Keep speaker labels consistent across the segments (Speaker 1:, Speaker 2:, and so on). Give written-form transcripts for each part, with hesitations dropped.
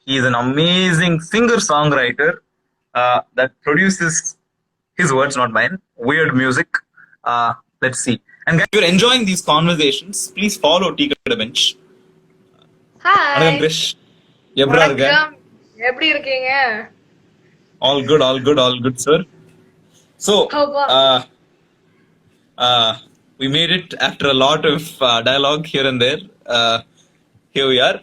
Speaker 1: He is an amazing singer-songwriter that produces his words, not mine. Weird music. Let's see. And guys, if you're enjoying these conversations, please follow Kadai Bench. Anagam
Speaker 2: Hi.
Speaker 1: Krish. Ebra irukka?
Speaker 2: வணக்கம். எப்படி இருக்கீங்க?
Speaker 1: All good, all good, all good, sir. So,
Speaker 2: அப்பா.
Speaker 1: we made it after a lot of dialogue here and there. Here we are.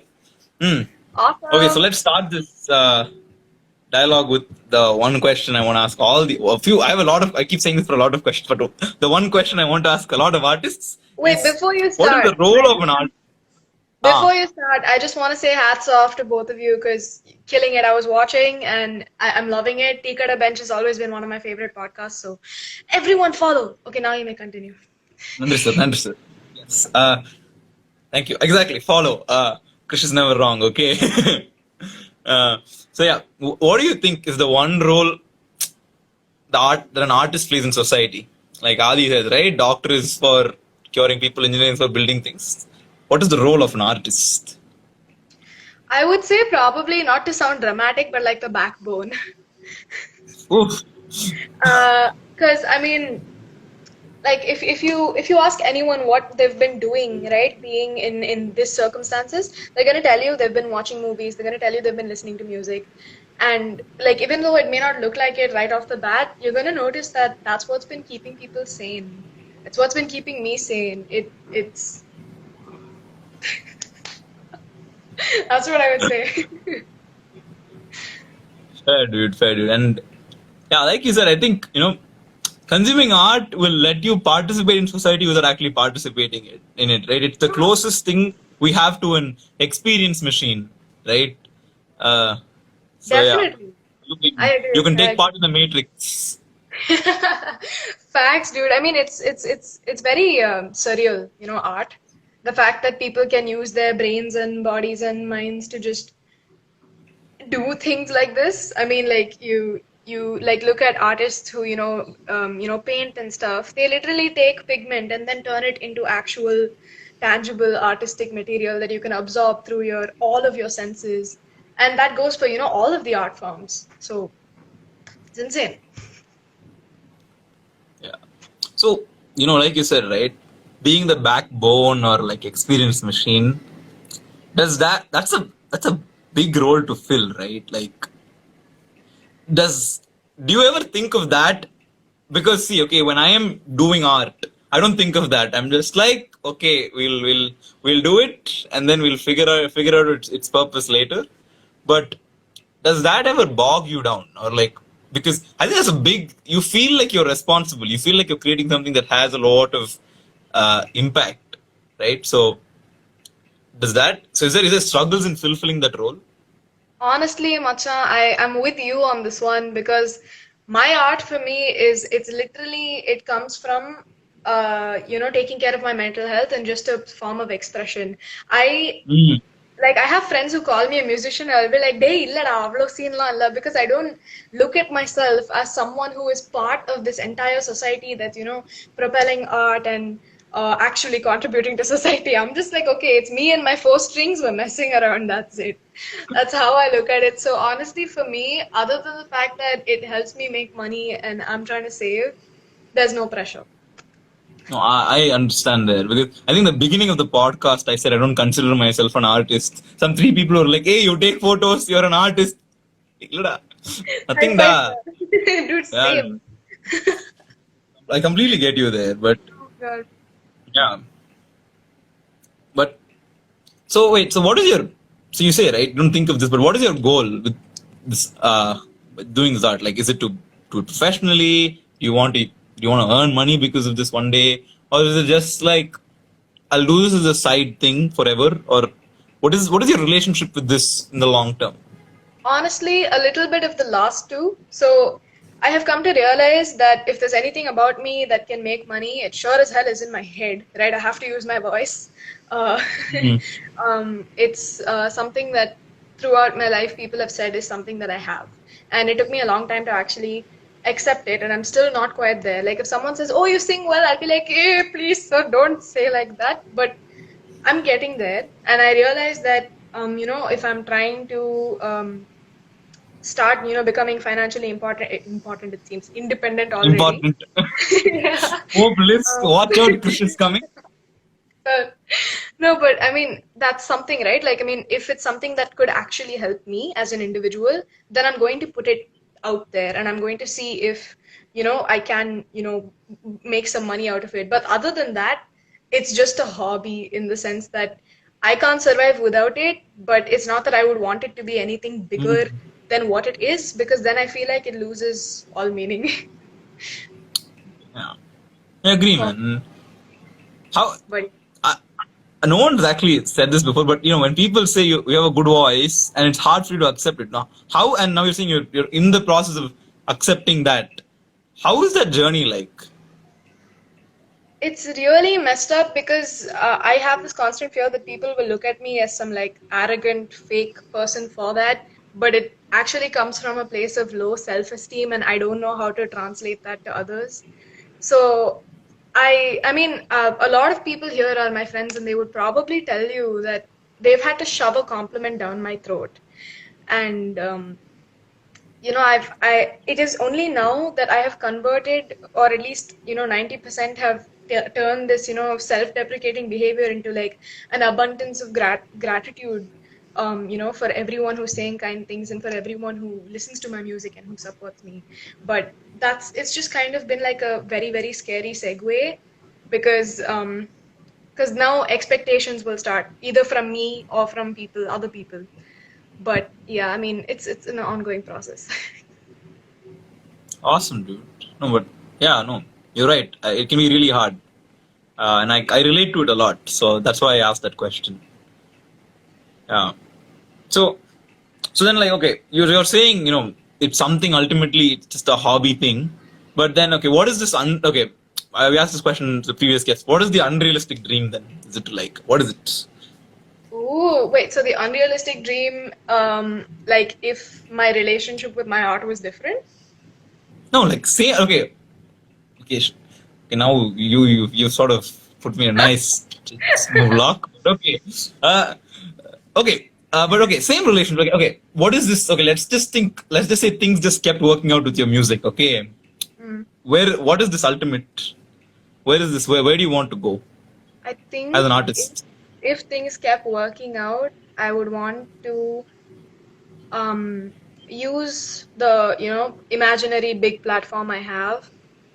Speaker 2: Awesome.
Speaker 1: Okay, so let's start this dialogue with the one question I want to ask I have a lot of, I keep saying this for a lot of questions, but the one question I want to ask a lot of artists
Speaker 2: Wait,
Speaker 1: is,
Speaker 2: before you
Speaker 1: what is
Speaker 2: start,
Speaker 1: the role of an artist?
Speaker 2: I just want to say hats off to both of you because killing it. I was watching and I'm loving it. Kadai Bench has always been one of my favorite podcasts. So everyone follow. Okay, now you may continue.
Speaker 1: Understood. Yes. Thank you. Exactly. Follow. Krish is never wrong. Okay. So yeah, what do you think is the one role that an artist plays in society? Like Adi says, right? Doctor is for curing people, engineering is for building things. What is the role of an artist?
Speaker 2: I would say probably not to sound dramatic, but like the backbone.
Speaker 1: Oof.
Speaker 2: Because I mean, like if you ask anyone what they've been doing, right, being in this circumstances, they're gonna tell you they've been watching movies. They're gonna tell you they've been listening to music, and like even though it may not look like it right off the bat, you're gonna notice that that's what's been keeping people sane. It's what's been keeping me sane. It's that's what I would say.
Speaker 1: Fair dude. And yeah, like you said, I think, consuming art will let you participate in society without actually participating in it, right? It's the closest thing we have to an experience machine, right? So
Speaker 2: Definitely.
Speaker 1: yeah,
Speaker 2: I agree.
Speaker 1: you can take part in the matrix.
Speaker 2: Facts, dude. I mean, it's very surreal, art. The fact that people can use their brains and bodies and minds to just do things like this. I mean, like you like look at artists who paint and stuff. They literally take pigment and then turn it into actual tangible artistic material that you can absorb through all of your senses, and that goes for all of the art forms. So it's insane.
Speaker 1: Yeah. So, like you said, right? Being the backbone or like experience machine, that's a big role to fill, right? Like, do you ever think of that? Because see, okay, when I am doing art, I don't think of that. I'm just like, okay, we'll do it, and then we'll figure out its purpose later. But does that ever bog you down, or like, because I think that's a big, you feel like you're responsible, you feel like you're creating something that has a lot of impact, right? So is there struggles in fulfilling that role?
Speaker 2: Honestly, Macha, I'm with you on this one because my art for me it's literally, it comes from taking care of my mental health and just a form of expression. I have friends who call me a musician. I'll be like, "Dey, illada, avlo scene la illa," because I don't look at myself as someone who is part of this entire society that's propelling art and actually contributing to society. I'm just like, okay, it's me and my four strings were messing around. That's it. That's how I look at it. So honestly, for me, other than the fact that it helps me make money and I'm trying to save, there's no pressure.
Speaker 1: No, I understand there, because I think the beginning of the podcast I said I don't consider myself an artist. Some three people were like, "Hey, you take photos, you're an artist." Nothing da.
Speaker 2: Dude, same.
Speaker 1: I completely get you there, but
Speaker 2: Oh, God.
Speaker 1: yeah. But so wait, so what is your? So you say, right? Don't think of this, but what is your goal with this? Doing this art, like, is it to do it professionally? Do you want to earn money because of this one day, or is it just like, I'll do this as a side thing forever? Or what is your relationship with this in the long term?
Speaker 2: Honestly, a little bit of the last two. So I have come to realize that if there's anything about me that can make money, it sure as hell is in my head, right? I have to use my voice. Uh, it's something that throughout my life people have said is something that I have. And it took me a long time to actually accept it, and I'm still not quite there. Like if someone says, "Oh, you sing well," I'll be like, "Hey, please, sir, don't say like that." But I'm getting there, and I realize that if I'm trying to start, becoming financially important, it seems independent already.
Speaker 1: Important.
Speaker 2: Yeah.
Speaker 1: Oh, bliss.
Speaker 2: Um,
Speaker 1: Watch out, Krishna's coming.
Speaker 2: uh, no, but I mean, that's something, right? Like, I mean, if it's something that could actually help me as an individual, then I'm going to put it out there and I'm going to see if, I can, make some money out of it. But other than that, it's just a hobby in the sense that I can't survive without it, but it's not that I would want it to be anything bigger
Speaker 1: Mm.
Speaker 2: than what it is, because then I feel like it loses all meaning.
Speaker 1: Yeah. I agree,
Speaker 2: Oh,
Speaker 1: man. How
Speaker 2: but
Speaker 1: I, no one's actually said this before, but when people say you have a good voice and it's hard for you to accept it now, how, and now you're saying you're in the process of accepting that. How is that journey like?
Speaker 2: it's really messed up because I have this constant fear that people will look at me as some like arrogant, fake person for that. But it actually comes from a place of low self-esteem, and I don't know how to translate that to others. So I mean, a lot of people here are my friends, and they would probably tell you that they've had to shove a compliment down my throat. And it is only now that I have converted, or at least 90% have turned this self-deprecating behavior into like an abundance of gratitude, for everyone who's saying kind things and for everyone who listens to my music and who supports me. But it's just kind of been like a very, very scary segue, because now expectations will start either from me or from other people. But yeah, I mean, it's an ongoing process.
Speaker 1: Awesome, dude. No, but yeah, no, you're right. It can be really hard, and I relate to it a lot. So that's why I asked that question. Yeah. So so then, like, okay, you're saying it's something, ultimately it's just a hobby thing, but then, okay, what is this? Okay, we asked this question to the previous guest. What is the unrealistic dream then? Is it like, what is it?
Speaker 2: Ooh, wait, so the unrealistic dream, like if my relationship with my art was different?
Speaker 1: No, like, say, okay, okay, okay, now you sort of put me in a nice smooth lock. But okay, uh, okay, but okay, same relationship. Okay, okay, what is this? Okay, let's just think. Let's just say things just kept working out with your music. Okay,
Speaker 2: Mm.
Speaker 1: what is this ultimate? Where is this? Where do you want to go
Speaker 2: I
Speaker 1: as an
Speaker 2: think
Speaker 1: artist?
Speaker 2: if things kept working out, I would want to use the, imaginary big platform I have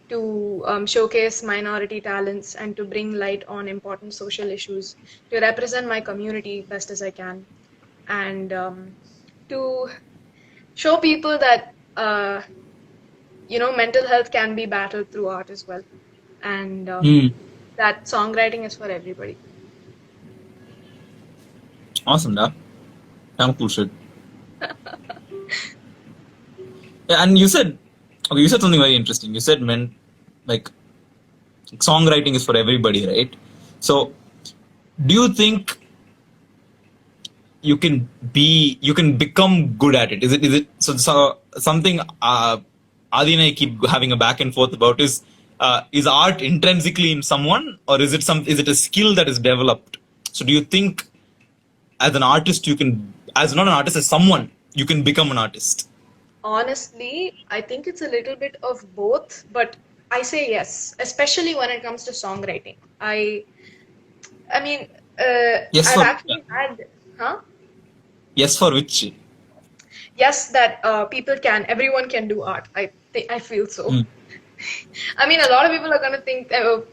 Speaker 2: to showcase minority talents and to bring light on important social issues, to represent my community best as I can, and to show people that mental health can be battled through art as well, and
Speaker 1: Hmm.
Speaker 2: that songwriting is for everybody.
Speaker 1: Awesome, da. Damn cool shit. Yeah, and you said, okay, you said something very interesting. You said, men, like, songwriting is for everybody, right? So, do you think you can become good at it? Is it so something Adi and I keep having a back and forth about is art intrinsically in someone, or is it a skill that is developed? So, do you think as an artist you can, as not an artist, as someone, you can become an artist?
Speaker 2: Honestly, I think it's a little bit of both, but I say yes, especially when it comes to songwriting. I mean,
Speaker 1: Yes,
Speaker 2: I've
Speaker 1: for
Speaker 2: actually had, huh?
Speaker 1: yes, for which?
Speaker 2: Yes, that everyone can do art. I feel so.
Speaker 1: Hmm.
Speaker 2: I mean, a lot of people are gonna think,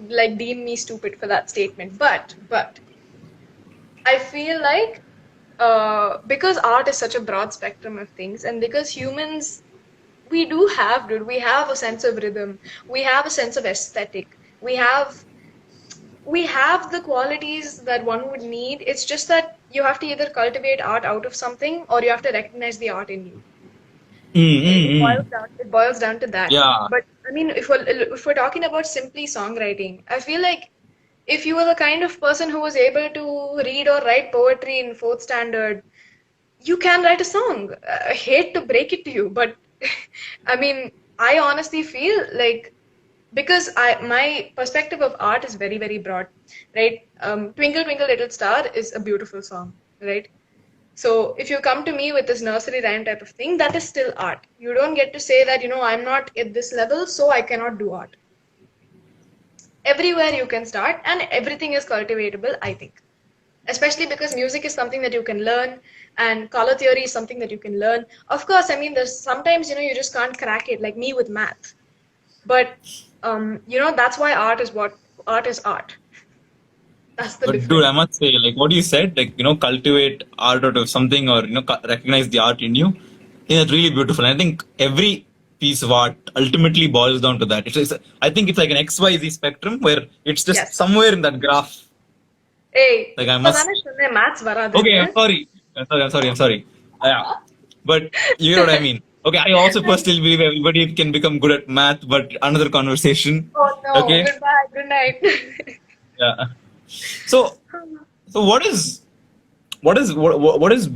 Speaker 2: like, deem me stupid for that statement, but I feel like because art is such a broad spectrum of things, and because humans, we have a sense of rhythm, we have a sense of aesthetic, we have the qualities that one would need. It's just that you have to either cultivate art out of something or you have to recognize the art in you.
Speaker 1: Mm,
Speaker 2: It,
Speaker 1: mm,
Speaker 2: it
Speaker 1: mm.
Speaker 2: boils down it boils down to that.
Speaker 1: Yeah.
Speaker 2: But I mean, if we're talking about simply songwriting, I feel like if you were the kind of person who was able to read or write poetry in fourth standard, you can write a song. I hate to break it to you, but I mean, I honestly feel like, because my perspective of art is very, very broad, right? Twinkle Twinkle Little Star is a beautiful song, right? So if you come to me with this nursery rhyme type of thing, that is still art. You don't get to say that, I'm not at this level, so I cannot do art. Everywhere you can start, and everything is cultivatable, I think. Especially because music is something that you can learn, and color theory is something that you can learn. Of course, I mean, there's sometimes, you just can't crack it, like me with math. But, that's why art is what art is art. That's the
Speaker 1: But dude,
Speaker 2: difference.
Speaker 1: I must say, like what you said, like cultivate art out of something, or recognize the art in you. It's really beautiful. And I think every piece of art ultimately boils down to that. I think it's like an XYZ spectrum where it's just
Speaker 2: Yes.
Speaker 1: somewhere in that graph.
Speaker 2: Hey,
Speaker 1: Like I must.
Speaker 2: இப்பதானே சொன்னேன் maths
Speaker 1: Okay,
Speaker 2: வராதுன்னு.
Speaker 1: I'm sorry. I'm sorry. Yeah, but you know what I mean. Okay, I also personally believe everybody can become good at math, but another conversation.
Speaker 2: Oh no,
Speaker 1: Okay.
Speaker 2: goodbye, good night.
Speaker 1: Yeah. So, so what has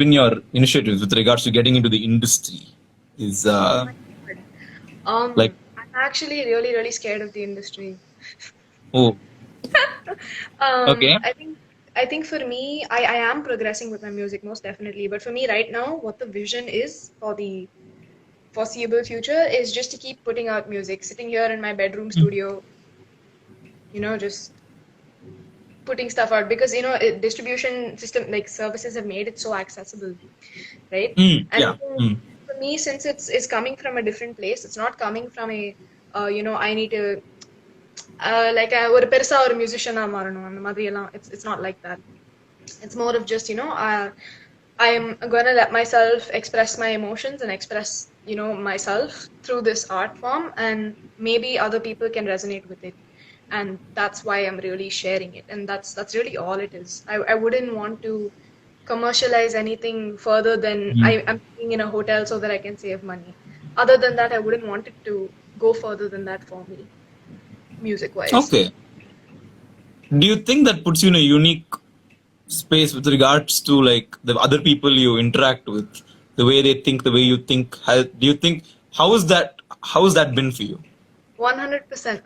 Speaker 1: been your initiatives with regards to getting into the industry? Is
Speaker 2: Oh my God.
Speaker 1: like
Speaker 2: I'm actually really, really scared of the industry.
Speaker 1: oh okay.
Speaker 2: I think for me, I am progressing with my music most definitely. But for me right now, what the vision is for the foreseeable future is just to keep putting out music, sitting here in my bedroom studio, just putting stuff out because distribution system like services have made it so accessible, right? And I
Speaker 1: Yeah.
Speaker 2: think for me, since it's coming from a different place, it's not coming from a I need to like ஒரு பெருசா ஒரு மியூசிஷியனா மாறணும் அந்த மாதிரி எல்லாம் it's not like that. It's more of just I'm gonna let myself express my emotions and express myself through this art form, and maybe other people can resonate with it, and that's why I'm really sharing it, and that's really all it is. I wouldn't want to commercialize anything further than I'm being in a hotel so that I can save money. Other than that, I wouldn't want it to go further than that for me, music wise.
Speaker 1: Okay. Do you think that puts you in a unique space with regards to like the other people you interact with, the way they think, the way you think? Do you think how has that been for you?
Speaker 2: 100%.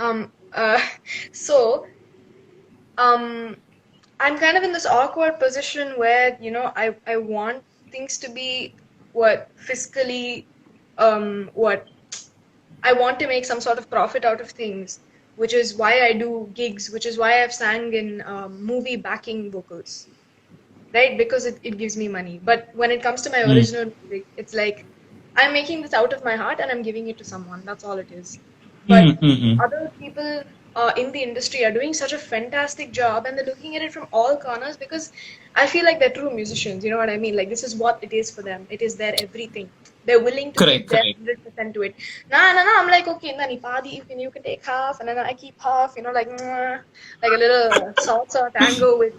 Speaker 2: So I'm kind of in this awkward position where I want things to be fiscally what I want to make some sort of profit out of things, which is why I do gigs, which is why I've sang in movie backing vocals, right? Because it gives me money. But when it comes to my original music, it's like I'm making this out of my heart and I'm giving it to someone. That's all it is. But other people in the industry are doing such a fantastic job, and they're looking at it from all corners because I feel like they're true musicians. You know what I mean? Like this is what it is for them. It is their everything. They're willing to
Speaker 1: Correct,
Speaker 2: give their
Speaker 1: correct.
Speaker 2: 100% to it. No. I'm like, okay, then you can take half, and then I keep half. Like like a little salsa tango with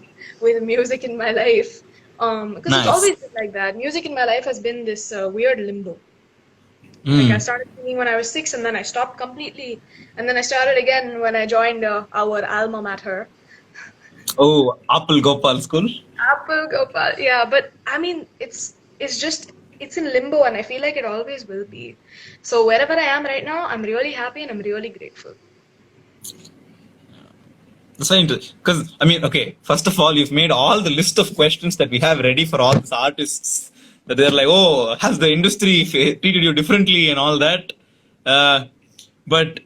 Speaker 2: music in my life. Because it's
Speaker 1: Nice.
Speaker 2: always been like that. Music in my life has been this weird limbo. Like I started singing when I was 6, and then I stopped completely, and then I started again when I joined our alma mater,
Speaker 1: Oh, Apple Gopal School.
Speaker 2: Apple Gopal. Yeah, but I mean, it's in limbo, and I feel like it always will be. So wherever I am right now, I'm really happy and I'm really grateful.
Speaker 1: That's very interesting. Because I mean, okay, first of all, you've made all the list of questions that we have ready for all these artists. That they're like, oh, has the industry treated you differently and all that? Uh, but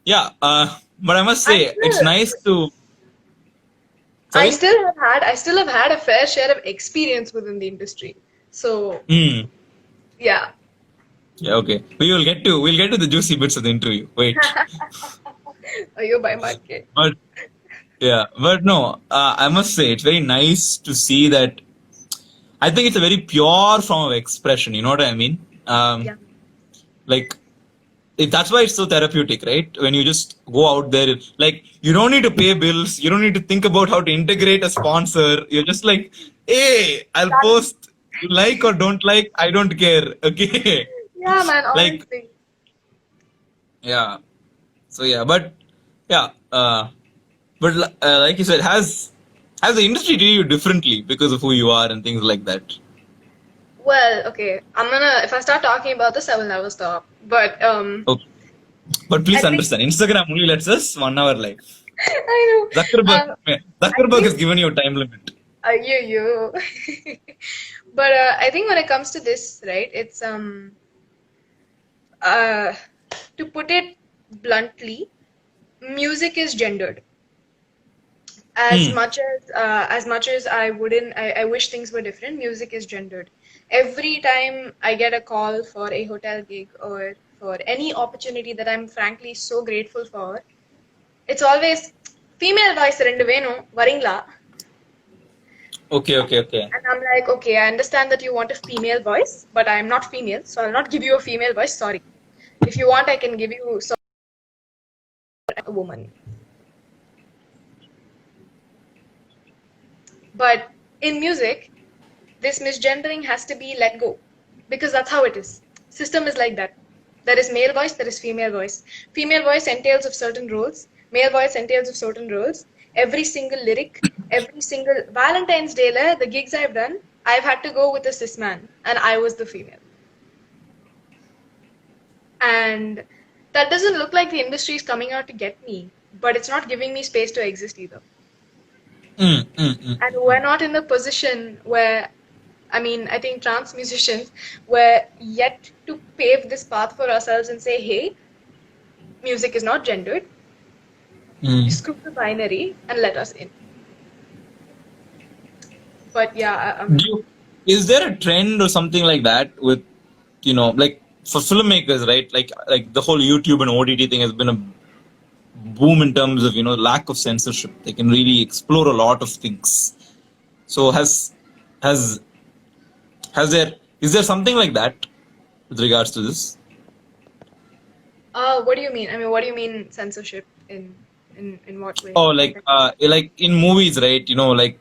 Speaker 1: yeah, but I must
Speaker 2: I
Speaker 1: say, it's
Speaker 2: still,
Speaker 1: nice to.
Speaker 2: I
Speaker 1: Sorry.
Speaker 2: still have had a fair share of experience within the industry. So
Speaker 1: Hmm.
Speaker 2: yeah.
Speaker 1: Yeah. Okay. We'll get to the juicy bits of the interview. Wait.
Speaker 2: Ayo, by market.
Speaker 1: But yeah. But no. I must say, it's very nice to see that. I think it's a very pure form of expression. You know what I mean?
Speaker 2: Yeah.
Speaker 1: Like that's why it's so therapeutic, right? When you just go out there, like you don't need to pay bills, you don't need to think about how to integrate a sponsor. You're just like, hey, I'll post. You like or don't like, I don't care. Okay.
Speaker 2: Yeah, man,
Speaker 1: Like,
Speaker 2: honestly.
Speaker 1: yeah. So yeah, but yeah, like you said, has the industry treated you differently because of who you are and things like that?
Speaker 2: Well, okay. If I start talking about this, I will never stop. But
Speaker 1: Okay. But
Speaker 2: I
Speaker 1: please
Speaker 2: think
Speaker 1: understand, Instagram only lets us 1 hour live.
Speaker 2: I know.
Speaker 1: Zuckerberg,
Speaker 2: I
Speaker 1: Zuckerberg has
Speaker 2: think
Speaker 1: given you a time limit.
Speaker 2: you. But I think when it comes to this, right, it's uh, to put it bluntly, music is gendered.
Speaker 1: Hmm.
Speaker 2: As much as I wish things were different, music is gendered. Every time I get a call for a hotel gig or for any opportunity that I'm frankly so grateful for, it's always female voice rendu venu varingla.
Speaker 1: Okay, okay, okay.
Speaker 2: And I'm like, okay, I understand that you want a female voice, but I'm not female, so I'll not give you a female voice. Sorry. If you want, I can give you a woman. But in music, this misgendering has to be let go because that's how it is. System is like that. There is male voice, there is female voice. Female voice entails of certain roles. Male voice entails of certain roles. Every single lyric, every single Valentine's Day, the gigs I've done, I've had to go with a cis man, and I was the female. And that doesn't look like the industry is coming out to get me, but it's not giving me space to exist either. And we're not in a position where, I mean, I think trans musicians were yet to pave this path for ourselves and say, hey, music is not gendered. Screw the binary and let us in. But yeah,
Speaker 1: Is there a trend or something like that with, like for filmmakers, right? Like the whole YouTube and OTT thing has been a boom in terms of lack of censorship. They can really explore a lot of things. So has there is there something like that with regards to this?
Speaker 2: what do you mean? I mean, what do you mean censorship in what way?
Speaker 1: Oh, like in movies, right? Like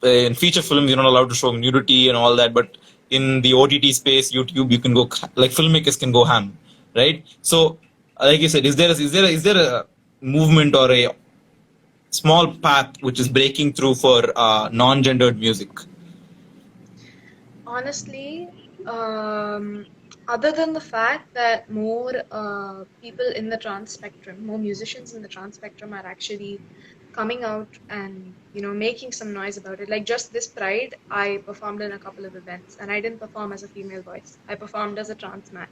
Speaker 1: in feature films, you're not allowed to show nudity and all that, but in the OTT space, YouTube, you can go like filmmakers can go ham, right? So, like you said, is there a movement or a small path which is breaking through for non-gendered music?
Speaker 2: Honestly, other than the fact that more people in the trans spectrum, more musicians in the trans spectrum are actually coming out and making some noise about it. Like just this Pride, I performed in a couple of events, and I didn't perform as a female voice. I performed as a trans man.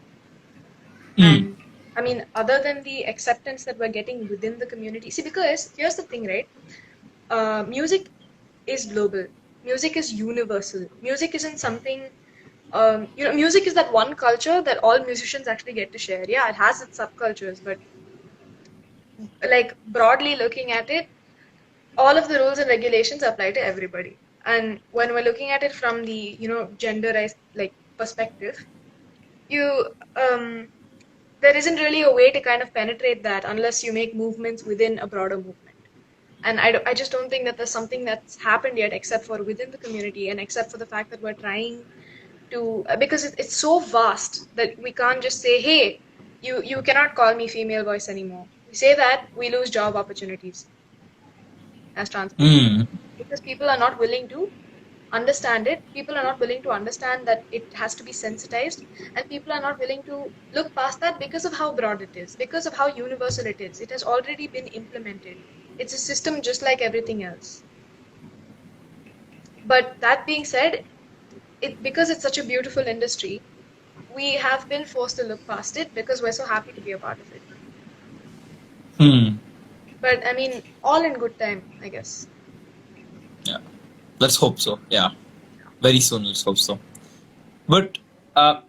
Speaker 2: And I mean, other than the acceptance that we're getting within the community, see, because here's the thing, right? Music is global. Music is universal. Music isn't something, music is that one culture that all musicians actually get to share. Yeah, it has its subcultures, but like broadly looking at it, all of the rules and regulations apply to everybody. And when we're looking at it from the, genderized like perspective, there isn't really a way to kind of penetrate that unless you make movements within a broader movement. And I just don't think that there's something that's happened yet except for within the community and except for the fact that we're trying to, because it's so vast that we can't just say, hey, you cannot call me female voice anymore. We say that, we lose job opportunities as trans people because people are not willing to understand it. People are not willing to understand that it has to be sensitized, and people are not willing to look past that because of how broad it is, because of how universal it is. It has already been implemented. It's a system just like everything else. But that being said, because it's such a beautiful industry, we have been forced to look past it because we're so happy to be a part of it. But I mean, all in good time, I guess.
Speaker 1: Yeah, let's hope so. Yeah, very soon. Let's hope so. But I'm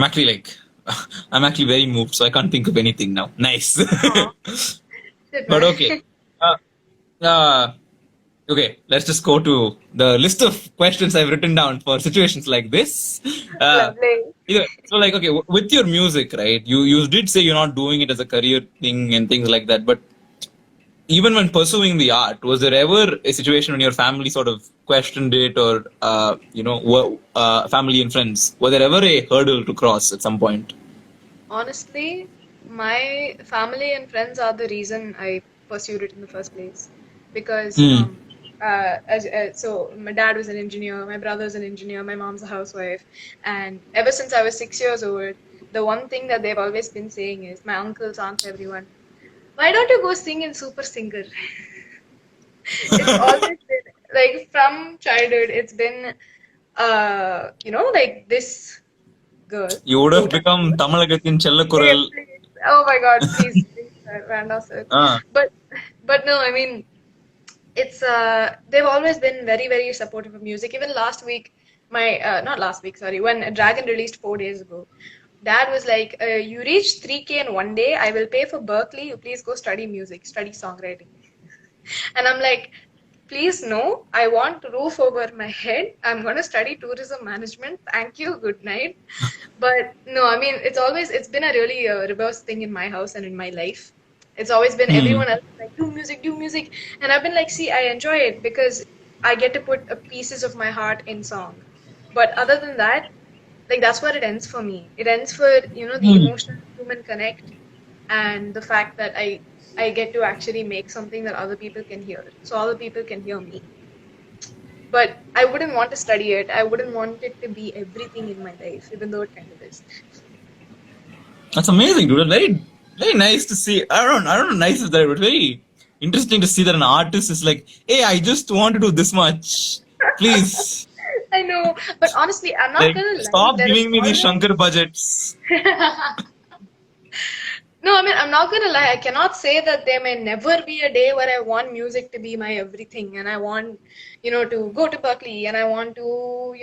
Speaker 1: actually I'm actually very moved, so I can't think of anything now. Nice. But okay. Okay, let's just go to the list of questions I've written down for situations like this.
Speaker 2: Lovely.
Speaker 1: So, okay, with your music, right? You did say you're not doing it as a career thing and things like that. But even when pursuing the art, was there ever a situation when your family sort of questioned it, or family and friends? Was there ever a hurdle to cross at some point?
Speaker 2: Honestly, my family and friends are the reason I pursued it in the first place. Because so my dad was an engineer, my brother's an engineer, my mom's a housewife, and ever since I was 6 years old, the one thing that they've always been saying is, my uncles, aunts, everyone, why don't you go sing in Super Singer? It's always been Like from childhood, it's been, like this girl
Speaker 1: You would
Speaker 2: who
Speaker 1: have
Speaker 2: can.
Speaker 1: become Tamilagatin
Speaker 2: Hey,
Speaker 1: Chellakural.
Speaker 2: please. Oh my God, please, please, sir, Vanda, sir.
Speaker 1: Ah.
Speaker 2: But, but no, I mean, it's they've always been very, very supportive of music. Even last week, not last week, sorry, when Dragon released 4 days ago, Dad was like, "You reached 3K in one day. I will pay for Berkeley. You please go study music, study songwriting." And I'm like, please no, I want roof over my head. I'm going to study tourism management. Thank you. Good night. But no, I mean, it's been a really reverse thing in my house and in my life. It's always been
Speaker 1: Hmm.
Speaker 2: everyone else is like, do music, do music. And I've been like, see, I enjoy it because I get to put pieces of my heart in song. But other than that, like that's where it ends for me. It ends for, the
Speaker 1: Hmm.
Speaker 2: emotional human connect and the fact that I get to actually make something that other people can hear. So other people can hear me. But I wouldn't want to study it. I wouldn't want it to be everything in my life, even though it kind of is.
Speaker 1: That's amazing, dude. Very, very nice to see. I don't know, nice is that, but very interesting to see that an artist is like, hey, I just want to do this much. Please.
Speaker 2: I know, but honestly, I'm not
Speaker 1: Like,
Speaker 2: gonna lie.
Speaker 1: stop
Speaker 2: There is
Speaker 1: giving me these
Speaker 2: always
Speaker 1: Shankar budgets.
Speaker 2: no. I mean, I'm not gonna lie. I cannot say that there may never be a day where I want music to be my everything, and I want, to go to Berkeley, and I want to,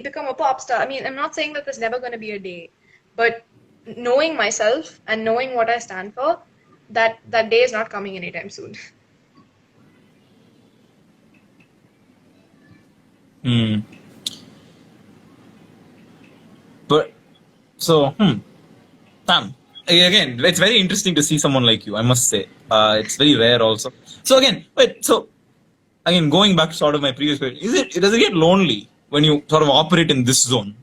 Speaker 2: become a pop star. I mean, I'm not saying that there's never gonna be a day, but knowing myself and knowing what I stand for, that day is not coming anytime soon.
Speaker 1: Hmm. But, so, Tam. Again, it's very interesting to see someone like you, I must say. It's very rare also. So again, wait, so again, going back to sort of my previous question, does it get lonely when you sort of operate in this zone?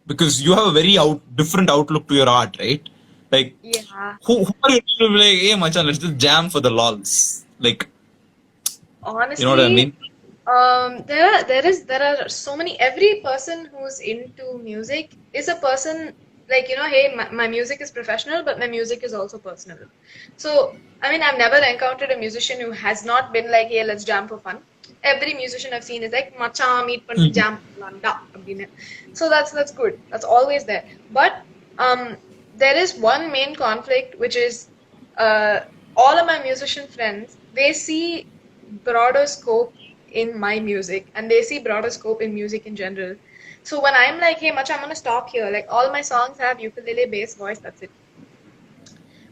Speaker 1: Because you have a very different outlook to your art, right? Like,
Speaker 2: Yeah,
Speaker 1: who are you to be like, hey, machan, let's just jam for the lols? Like, you know what I
Speaker 2: honestly,
Speaker 1: mean?
Speaker 2: there are so many. Every person who's into music is a person like, hey, my music is professional, but my music is also personal. So, I mean, I've never encountered a musician who has not been like, hey, let's jam for fun. Every musician I've seen is like, macha meet பண்ணிட்டு
Speaker 1: Hmm.
Speaker 2: jam பண்ணலாம்டா அப்படின்னு. So that's good. That's always there. But um, there is one main conflict, which is uh, all of my musician friends, they see broader scope in my music and they see broader scope in music in general. So when I'm like, hey, Macha, I'm gonna stop here. Like all my songs have ukulele, bass, voice, that's it.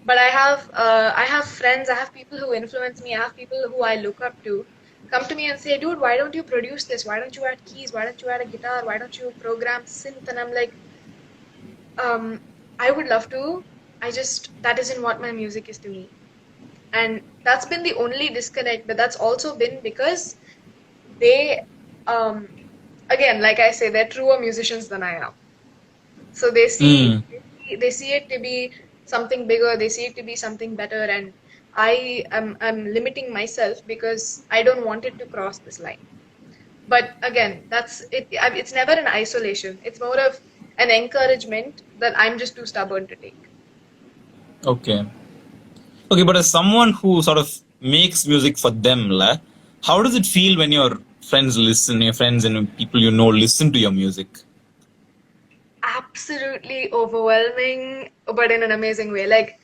Speaker 2: But I have friends, I have people who influence me, I have people who I look up to come to me and say, dude, why don't you produce this? Why don't you add keys? Why don't you add a guitar? Why don't you program synth? And I'm like, um, I would love to. That isn't what my music is to me. And that's been the only disconnect, but that's also been because they um again, like I say, they're truer musicians than I am. So
Speaker 1: Hmm.
Speaker 2: they see it to be something bigger, they see it to be something better, and I'm limiting myself because I don't want it to cross this line. But again, that's it. It's never an isolation. It's more of an encouragement that I'm just too stubborn to take.
Speaker 1: Okay. Okay, but as someone who sort of makes music for them, how does it feel when your your friends and people you know listen to your music?
Speaker 2: Absolutely overwhelming, but in an amazing way. Like,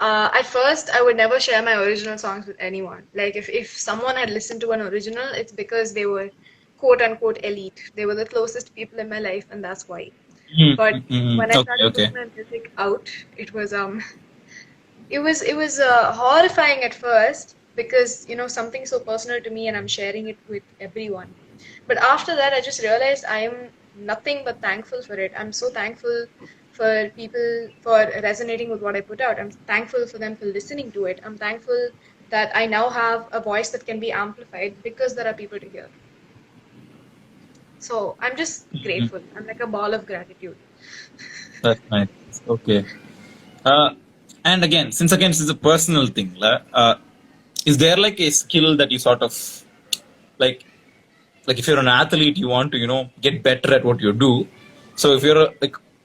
Speaker 2: at first, I would never share my original songs with anyone. Like, if someone had listened to an original, it's because they were quote unquote elite. They were the closest people in my life, and that's why.
Speaker 1: Hmm.
Speaker 2: But when I
Speaker 1: Okay,
Speaker 2: started
Speaker 1: okay.
Speaker 2: putting my music out, it was horrifying at first because something so personal to me, and I'm sharing it with everyone. But after that, I just realized I am nothing but thankful for it. I'm so thankful for people for resonating with what I put out. I'm thankful for them for listening to it. I'm thankful that I now have a voice that can be amplified because there are people to hear. So I'm just
Speaker 1: Mhm.
Speaker 2: grateful. I'm like a ball of gratitude.
Speaker 1: That's nice. Okay. Uh, and again, this is a personal thing, is there like a skill that you sort of like, if you're an athlete, you want to, get better at what you do. So if you're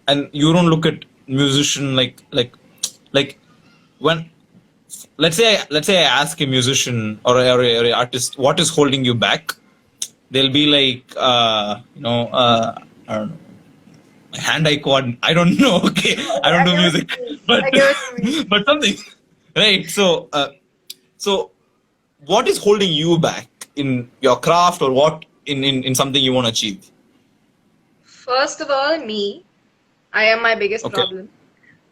Speaker 1: and you don't look at musician like when let's say I ask a musician or a artist what is holding you back. They'll be like, I don't know, hand-eye coordinate. I don't know. Okay, I
Speaker 2: Okay,
Speaker 1: don't
Speaker 2: I
Speaker 1: do
Speaker 2: get what
Speaker 1: music,
Speaker 2: you mean.
Speaker 1: but
Speaker 2: I get what you mean.
Speaker 1: but something, right? So what is holding you back in your craft, or what in something you want to achieve?
Speaker 2: First of all, me. I am my biggest
Speaker 1: Okay.
Speaker 2: problem.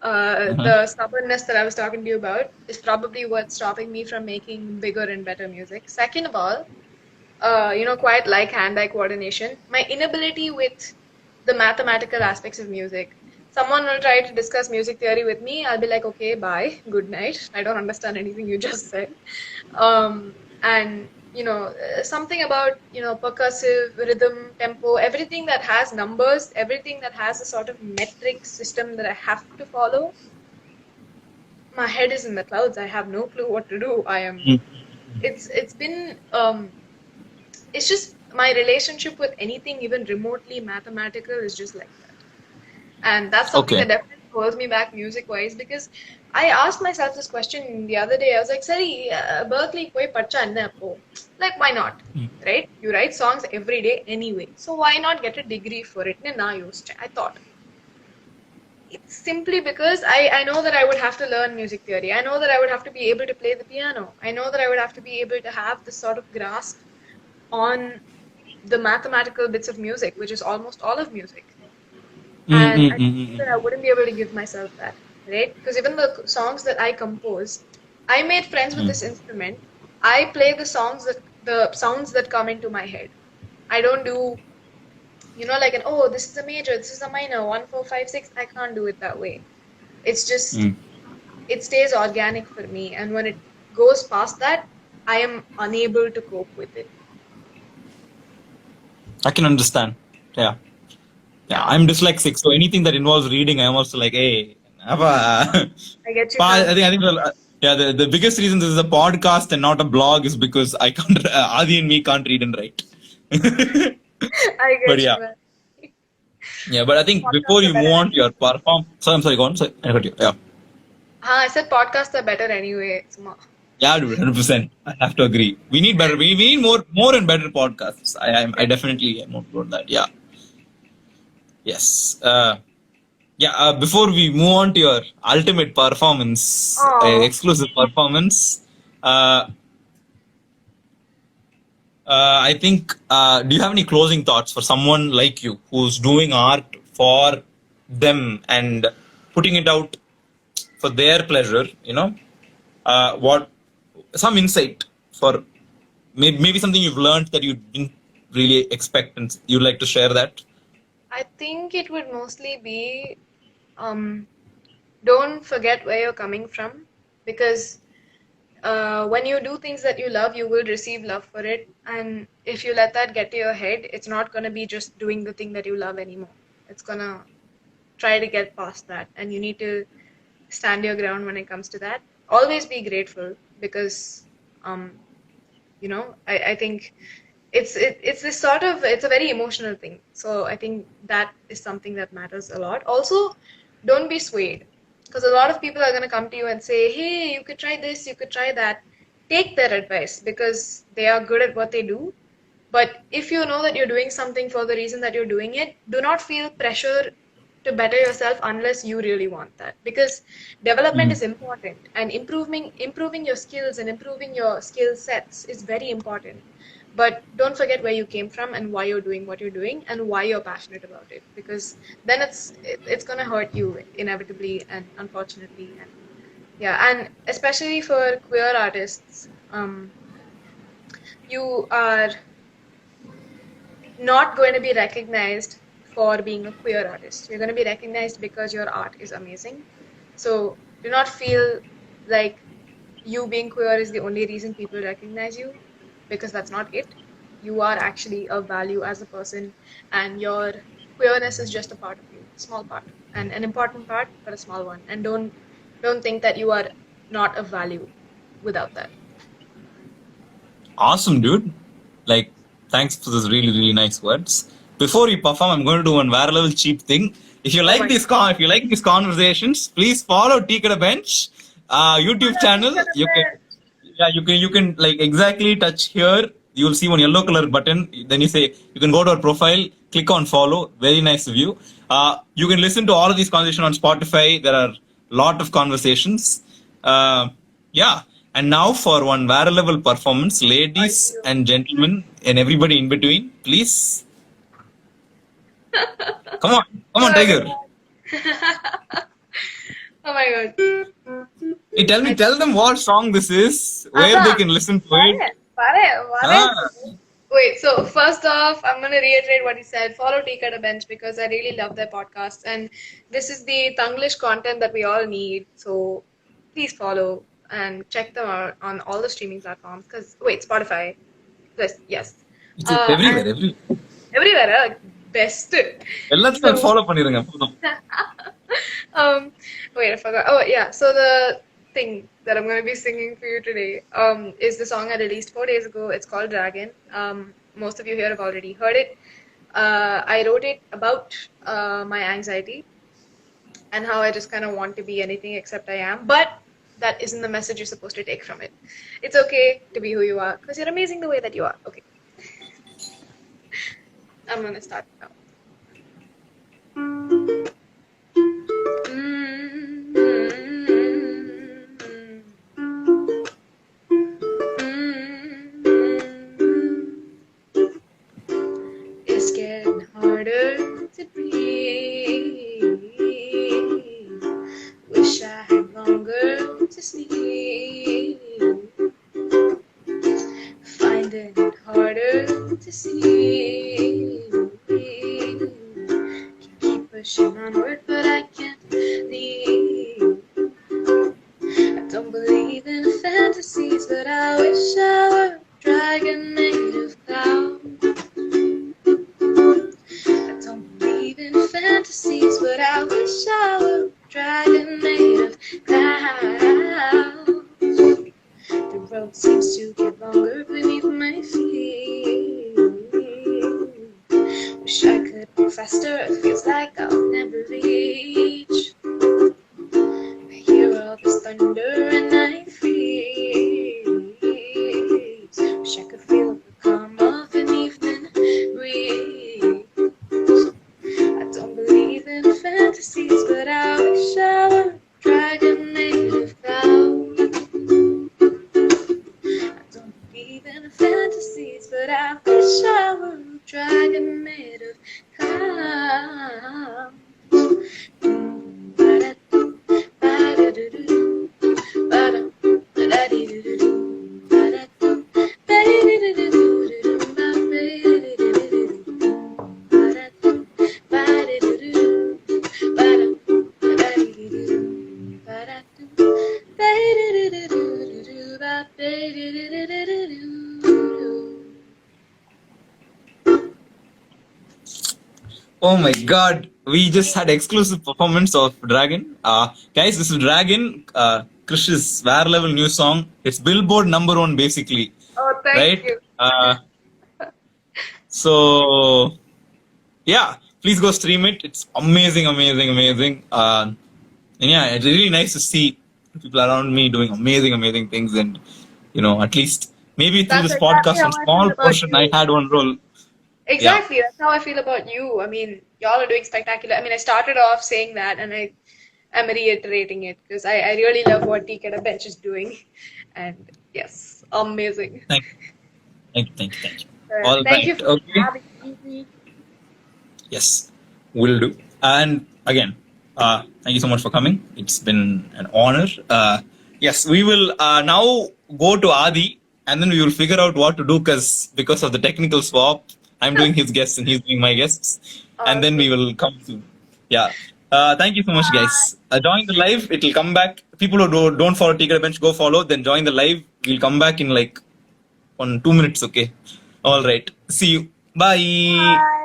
Speaker 1: Mm-hmm.
Speaker 2: The stubbornness that I was talking to you about is probably what's stopping me from making bigger and better music. Second of all, quite like hand-eye coordination, my inability with the mathematical aspects of music. Someone will try to discuss music theory with me. I'll be like, okay, bye, good night. I don't understand anything you just said. And something about percussive rhythm, tempo, everything that has numbers, everything that has a sort of metric system that I have to follow. My head is in the clouds. I have no clue what to do. It's been it's just my relationship with anything even remotely mathematical is just like that. And that's something
Speaker 1: Okay.
Speaker 2: that definitely holds me back music wise, because I asked myself this question the other day. I was like, Sari, Berkeley koi pacha anna appo? Like, why not? Right? You write songs every day anyway. So why not get a degree for it? I thought. It's simply because I know that I would have to learn music theory. I know that I would have to be able to play the piano. I know that I would have to be able to have this sort of grasp on the mathematical bits of music, which is almost all of music. And I think that I wouldn't be able to give myself that, right? Because even the songs that I compose, I made friends with this instrument. I play the sounds that come into my head. I don't do, like this is a major, this is a minor, 1 4 5 6. I can't do it that way. It's just it stays organic for me, and when it goes past that, I am unable to cope with it.
Speaker 1: I can understand. Yeah. Yeah, I'm dyslexic, so anything that involves reading, I'm also like, hey,
Speaker 2: I get you,
Speaker 1: I
Speaker 2: man.
Speaker 1: think, well, yeah, the biggest reason this is a podcast and not a blog is because I can't, Adi and me can't read and write.
Speaker 2: I
Speaker 1: But
Speaker 2: get you,
Speaker 1: yeah,
Speaker 2: man.
Speaker 1: yeah, but I think before
Speaker 2: Podcasts are
Speaker 1: you
Speaker 2: better
Speaker 1: move on to your
Speaker 2: anyway.
Speaker 1: perform, so I'm sorry, go on. Sorry, I got you. Yeah,
Speaker 2: I said podcasts are better anyway.
Speaker 1: yeah, dude, 100%. I have to agree. We need better. We need more and better podcasts. I definitely am about that. Yeah, yes. Yeah, before we move on to your ultimate performance,
Speaker 2: Oh,
Speaker 1: exclusive performance, uh, I think, do you have any closing thoughts for someone like you who's doing art for them and putting it out for their pleasure? What some insight for maybe something you've learned that you didn't really expect, and you'd like to share that?
Speaker 2: I think it would mostly be don't forget where you're coming from, because when you do things that you love, you will receive love for it. And if you let that get to your head, it's not going to be just doing the thing that you love anymore. It's going to try to get past that. And you need to stand your ground when it comes to that. Always be grateful, because, I think it's this sort of, it's a very emotional thing. So I think that is something that matters a lot. Also, don't be swayed, because a lot of people are going to come to you and say, hey, you could try this, you could try that. Take their advice, because they are good at what they do. But if you know that you're doing something for the reason that you're doing it, do not feel pressure to better yourself unless you really want that. Because development is important, and improving your skills and improving your skill sets is very important. But don't forget where you came from and why you're doing what you're doing and why you're passionate about it. Because then it's gonna hurt you inevitably and unfortunately. And yeah, and especially for queer artists, you are not going to be recognized for being a queer artist. You're going to be recognized because your art is amazing. So do not feel like you being queer is the only reason people recognize you, because that's not it. You are actually of value as a person, and your queerness is just a part of you, a small part, and an important part, but a small one. And don't think that you are not of value without that.
Speaker 1: Awesome, dude. Like, thanks for those really, really nice words. Before you perform, I'm going to do one very level cheap thing. If you
Speaker 2: Oh
Speaker 1: like
Speaker 2: my God.
Speaker 1: these conversations, please follow Kadai Bench. YouTube channel. You can like exactly touch here. You will see one yellow color button. Then you can go to our profile, click on follow. Very nice of you. You can listen to all of these conversations on Spotify. There are lot of conversations. Yeah. And now for one Vara level performance, ladies and gentlemen and everybody in between, please. Come on, Tiger.
Speaker 2: Oh my god.
Speaker 1: Hey, tell them what song this is, where they can listen to it. Ah.
Speaker 2: Wait, so first off, I'm going to reiterate what he said. Follow Kadai Bench because I really love their podcast. And this is the Tanglish content that we all need. So please follow and check them out on all the streaming platforms. Spotify. Yes.
Speaker 1: It's everywhere.
Speaker 2: Everywhere. Best.
Speaker 1: எல்லாத்தையும் follow பண்ணிருங்க போதும்.
Speaker 2: Wait, I forgot. Oh, yeah. So the thing that I'm going to be singing for you today is the song I released 4 days ago. It's called Dragon. Most of you here have already heard it. I wrote it about my anxiety and how I just kind of want to be anything except I am. But that isn't the message you're supposed to take from it. It's okay to be who you are because you're amazing the way that you are. Okay. I'm going to start now. It's getting harder to breathe. Wish I had longer to sleep. Finding it harder to see. Keep pushing onward, but I can't leave. I don't believe in fantasies, but I wish I were a dragon made of cloud. I don't believe in fantasies, but I wish I were a dragon made of cloud. The road seems to get longer beneath my feet. Wish I could go faster, it feels like I'll never reach. I hear all this thunder and I freeze. Wish I could feel the calm of an evening breeze. I don't believe in fantasies, but I wish I were a dragon made of cloud. I don't believe in fantasies, but I wish I were a dragon made of cloud.
Speaker 1: Oh my god, we just had exclusive performance of Dragon. Guys, this is Dragon, Krish's Vara level new song. It's Billboard #1 basically.
Speaker 2: Oh, thank
Speaker 1: right?
Speaker 2: you.
Speaker 1: So yeah, please go stream it. It's amazing. And yeah, it's really nice to see people around me doing amazing things, and at least maybe through
Speaker 2: That's
Speaker 1: this podcast,
Speaker 2: exactly
Speaker 1: some
Speaker 2: how I
Speaker 1: small
Speaker 2: feel about
Speaker 1: portion
Speaker 2: you.
Speaker 1: I had one role.
Speaker 2: Exactly, that's how I feel about you. I mean, y'all are doing spectacular. I mean, I started off saying that, and I'm reiterating it because I really love what Kadai Bench is doing, and yes, amazing.
Speaker 1: Thank you. All
Speaker 2: Thank
Speaker 1: right,
Speaker 2: you for
Speaker 1: okay.
Speaker 2: having me.
Speaker 1: Yes, will do. And again, thank you so much for coming. It's been an honor. Yes, we will now go to Adi, and then we will figure out what to do because of the technical swap. I'm doing his guests and he's doing my guests, and then we will come to. Yeah. Thank you so much, guys. Join the live. It will come back. People who don't follow Kadai Bench, go follow. Then join the live. We'll come back in like 2 minutes. Okay. All right. See you. Bye.
Speaker 2: Bye.